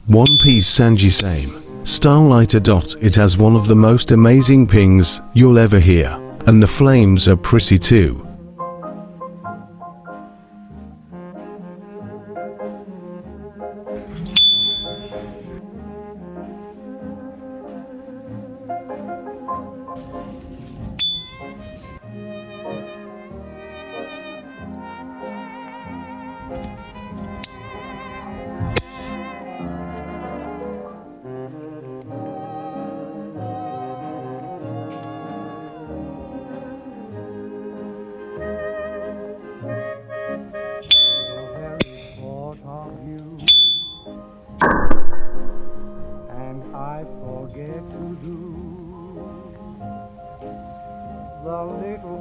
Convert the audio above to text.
One Piece Sanji same. Style Lighter.It has one of the most amazing pings you'll ever hear. And the flames are pretty too. And I forget to do the little